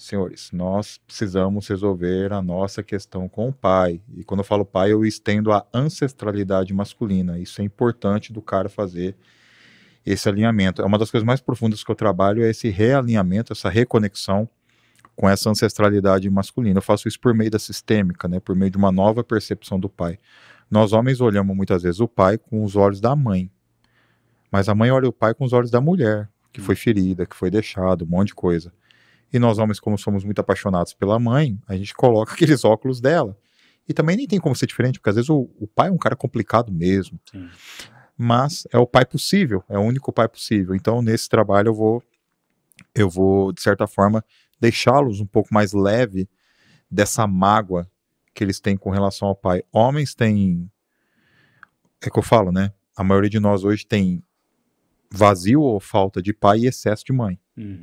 senhores, nós precisamos resolver a nossa questão com o pai. E quando eu falo pai, eu estendo a ancestralidade masculina. Isso é importante do cara fazer esse alinhamento. É uma das coisas mais profundas que eu trabalho, é esse realinhamento, essa reconexão com essa ancestralidade masculina. Eu faço isso por meio da sistêmica, né, por meio de uma nova percepção do pai. Nós homens olhamos muitas vezes o pai com os olhos da mãe, mas a mãe olha o pai com os olhos da mulher, que foi ferida, que foi deixada, um monte de coisa. E nós homens, como somos muito apaixonados pela mãe, a gente coloca aqueles óculos dela. E também nem tem como ser diferente, porque às vezes o pai é um cara complicado mesmo. Sim. Mas é o pai possível, é o único pai possível. Então, nesse trabalho, eu vou de certa forma, deixá-los um pouco mais leve dessa mágoa que eles têm com relação ao pai. Homens têm, é que eu falo, né? A maioria de nós hoje tem vazio ou falta de pai e excesso de mãe.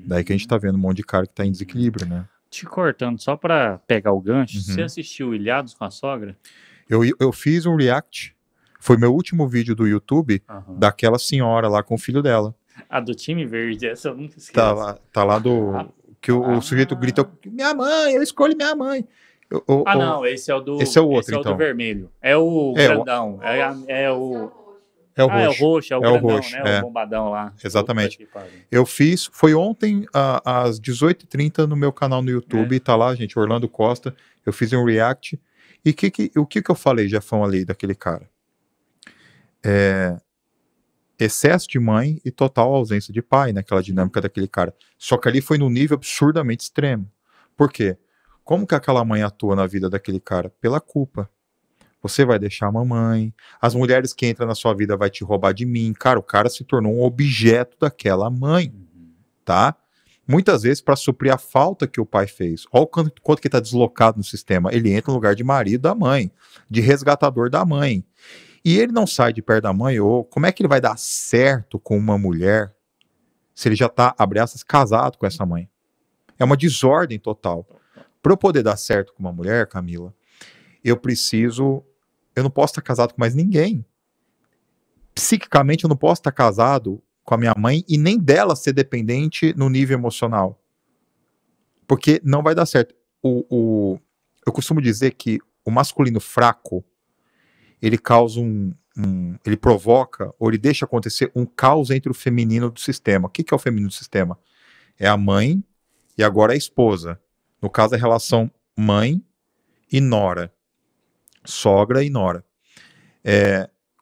Daí que a gente tá vendo um monte de cara que tá em desequilíbrio, né? Te cortando, só pra pegar o gancho, você assistiu Ilhados com a Sogra? Eu fiz um react, foi meu último vídeo do YouTube, daquela senhora lá com o filho dela. A do time verde, essa eu nunca esqueço. Tá lá do... que o sujeito grita, minha mãe, eu escolho minha mãe. Não, esse é o do... Esse é o outro, esse é o então. do vermelho. É o grandão. É o... É o roxo. É o roxo, é o grandão, roxo, né? O bombadão lá. Exatamente. Eu fiz, foi ontem, às 18h30, no meu canal no YouTube, tá lá, gente, Orlando Costa. Eu fiz um react. E o que eu falei, Jefão, ali, daquele cara? Excesso de mãe e total ausência de pai, naquela dinâmica daquele cara. Só que ali foi num nível absurdamente extremo. Por quê? Como que aquela mãe atua na vida daquele cara? Pela culpa. Você vai deixar a mamãe, as mulheres que entram na sua vida vai te roubar de mim. Cara, o cara se tornou um objeto daquela mãe, tá? Muitas vezes para suprir a falta que o pai fez. Olha o quanto que tá deslocado no sistema. Ele entra no lugar de marido da mãe, de resgatador da mãe. E ele não sai de perto da mãe, ou como é que ele vai dar certo com uma mulher se ele já tá, abre aspas, casado com essa mãe? É uma desordem total. Para eu poder dar certo com uma mulher, Camila, eu não posso estar casado com mais ninguém. Psiquicamente, eu não posso estar casado com a minha mãe e nem dela ser dependente no nível emocional. Porque não vai dar certo. Eu costumo dizer que o masculino fraco, ele causa ele provoca, ou ele deixa acontecer um caos entre o feminino do sistema. O que é o feminino do sistema? É a mãe e agora a esposa. No caso, a relação mãe e nora. Sogra e nora.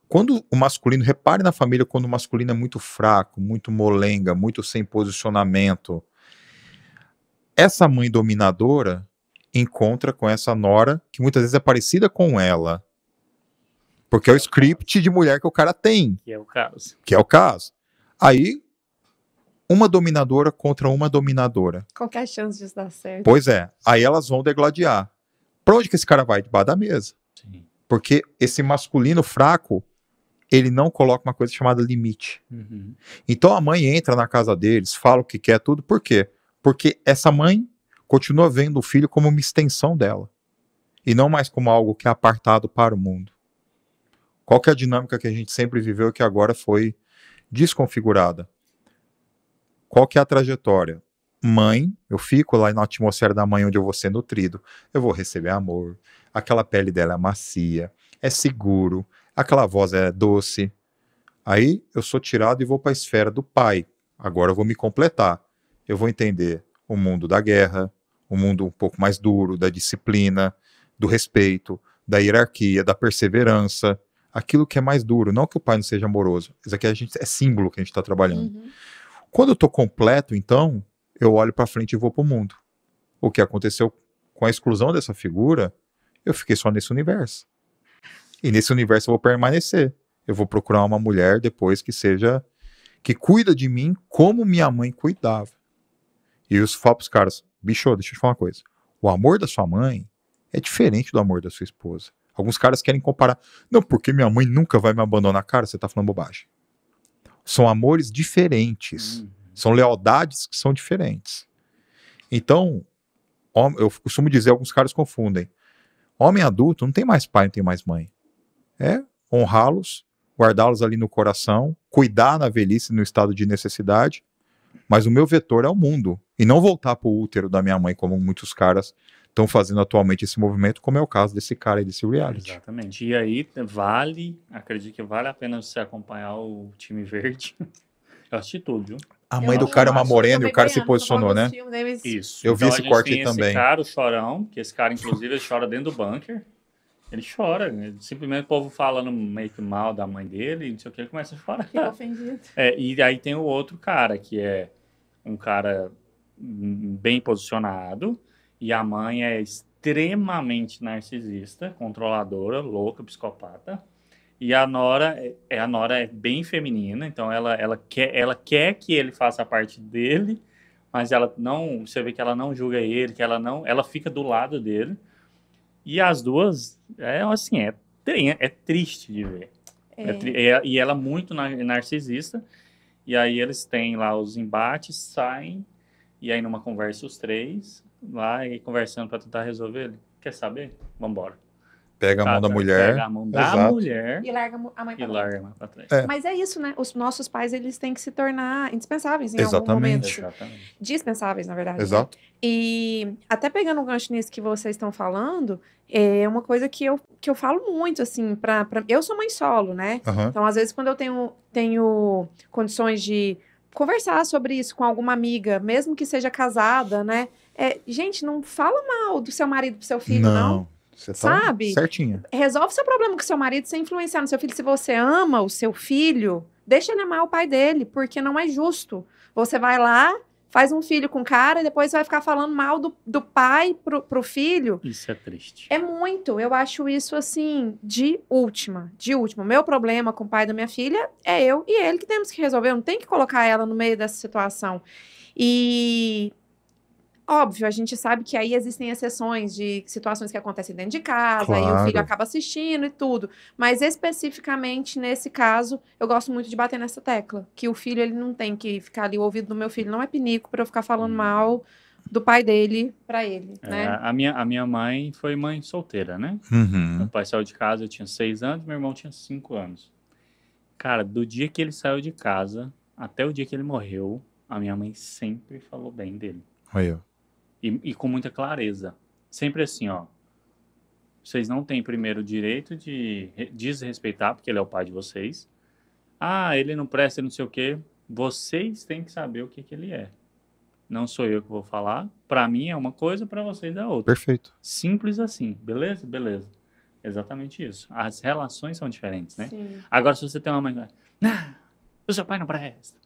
Quando o masculino, repare na família, quando o masculino é muito fraco, muito molenga, muito sem posicionamento, essa mãe dominadora encontra com essa nora, que muitas vezes é parecida com ela, porque é o script de mulher que o cara tem. Que é o caso. Que é o caso. Aí, uma dominadora contra uma dominadora. Qual que é a chance disso dar certo? Pois é. Aí elas vão degladiar. Pra onde que esse cara vai? Debaixo da mesa. Sim. Porque esse masculino fraco, ele não coloca uma coisa chamada limite. Então a mãe entra na casa deles, fala o que quer, tudo. Por quê? Porque essa mãe continua vendo o filho como uma extensão dela. E não mais como algo que é apartado para o mundo. Qual que é a dinâmica que a gente sempre viveu e que agora foi desconfigurada? Qual que é a trajetória? Mãe, eu fico lá na atmosfera da mãe onde eu vou ser nutrido. Eu vou receber amor. Aquela pele dela é macia, é seguro, aquela voz é doce. Aí eu sou tirado e vou para a esfera do pai. Agora eu vou me completar. Eu vou entender o mundo da guerra, o mundo um pouco mais duro, da disciplina, do respeito, da hierarquia, da perseverança. Aquilo que é mais duro, não que o pai não seja amoroso. Isso aqui é símbolo que a gente está trabalhando. Quando eu estou completo, então, eu olho para frente e vou para o mundo. O que aconteceu com a exclusão dessa figura, eu fiquei só nesse universo. E nesse universo eu vou permanecer. Eu vou procurar uma mulher depois que cuida de mim como minha mãe cuidava. E eu falo pros caras, bicho, deixa eu te falar uma coisa. O amor da sua mãe é diferente do amor da sua esposa. Alguns caras querem comparar. Não, porque minha mãe nunca vai me abandonar. Cara, você tá falando bobagem. São amores diferentes. São lealdades que são diferentes. Então, eu costumo dizer, alguns caras confundem. Homem adulto não tem mais pai, não tem mais mãe. É honrá-los, guardá-los ali no coração, cuidar na velhice, no estado de necessidade. Mas o meu vetor é o mundo. E não voltar pro útero da minha mãe, como muitos caras estão fazendo atualmente esse movimento, como é o caso desse cara aí, desse reality. Exatamente. E aí acredito que vale a pena você acompanhar o time verde. Eu assisti tudo, viu? A mãe do cara é uma morena e o cara se Também posicionou, né? Isso. Eu vi esse a gente corte tem aí também. Esse cara, o Chorão, que esse cara, inclusive, ele chora dentro do bunker. Ele chora. Simplesmente o povo falando meio que mal da mãe dele, não sei o que, ele começa a chorar. Fica ofendido. E aí tem o outro cara, que é um cara bem posicionado, e a mãe é extremamente narcisista, controladora, louca, psicopata. E a Nora é bem feminina, então ela quer que ele faça a parte dele, mas você vê que ela não julga ele, que ela fica do lado dele. E as duas, assim, é triste de ver. E ela é muito narcisista, e aí eles têm lá os embates, saem, e aí numa conversa os três, lá e conversando para tentar resolver ele. Quer saber? Vambora. Pega a mão da mulher. Pega a mão da mulher e larga a mãe pra trás. Mas é isso, né? Os nossos pais, eles têm que se tornar indispensáveis em algum momento. Exatamente. Dispensáveis, na verdade. Exato. Né? E até pegando o gancho nisso que vocês estão falando, é uma coisa que eu falo muito, assim, eu sou mãe solo, né? Uhum. Então, às vezes, quando eu tenho condições de conversar sobre isso com alguma amiga, mesmo que seja casada, né? Gente, não fala mal do seu marido pro seu filho, não. Você tá sabe? Certinho. Resolve seu problema com seu marido sem influenciar no seu filho. Se você ama o seu filho, deixa ele amar o pai dele, porque não é justo. Você vai lá, faz um filho com cara e depois vai ficar falando mal do pai pro filho. Isso é triste. É muito. Eu acho isso, assim, de última. Meu problema com o pai da minha filha é eu e ele que temos que resolver. Eu não tenho que colocar ela no meio dessa situação. E... óbvio, a gente sabe que aí existem exceções de situações que acontecem dentro de casa, claro. E o filho acaba assistindo e tudo. Mas especificamente nesse caso, eu gosto muito de bater nessa tecla. Que o filho, ele não tem que ficar ali, o ouvido do meu filho não é pinico pra eu ficar falando mal do pai dele pra ele, né? A minha mãe foi mãe solteira, né? Uhum. Meu pai saiu de casa, eu tinha 6 anos, meu irmão tinha 5 anos. Cara, do dia que ele saiu de casa até o dia que ele morreu, a minha mãe sempre falou bem dele. Aí, ó. E com muita clareza. Sempre assim, ó. Vocês não têm primeiro o direito de desrespeitar, porque ele é o pai de vocês. Ah, ele não presta, não sei o quê. Vocês têm que saber o que ele é. Não sou eu que vou falar. Pra mim é uma coisa, pra vocês é outra. Perfeito. Simples assim. Beleza? Beleza. Exatamente isso. As relações são diferentes, né? Sim. Agora, se você tem uma mãe... o seu pai não presta.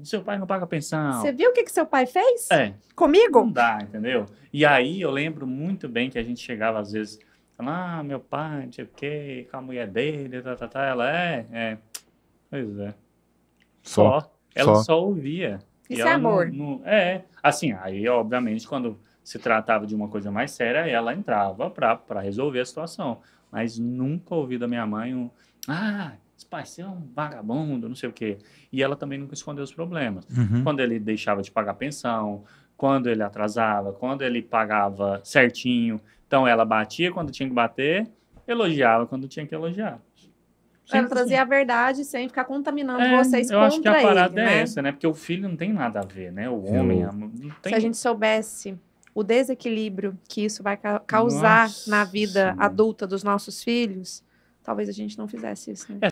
O seu pai não paga pensão. Você viu o que seu pai fez? Comigo? Comigo? Não dá, entendeu? E aí eu lembro muito bem que a gente chegava às vezes, falando, meu pai, não sei o quê, com a mulher dele, ela pois é. Ela só ouvia. Isso é amor. Assim, aí obviamente quando se tratava de uma coisa mais séria, ela entrava pra resolver a situação. Mas nunca ouvi da minha mãe esse pai seu é um vagabundo, não sei o quê. E ela também nunca escondeu os problemas. Uhum. Quando ele deixava de pagar pensão, quando ele atrasava, quando ele pagava certinho. Então ela batia quando tinha que bater, elogiava quando tinha que elogiar. Ela trazia a verdade sem ficar contaminando vocês contra ele. Eu acho que a parada né? é essa, né? Porque o filho não tem nada a ver, né? O homem não tem... Se a gente soubesse o desequilíbrio que isso vai causar na vida adulta dos nossos filhos, talvez a gente não fizesse isso, né?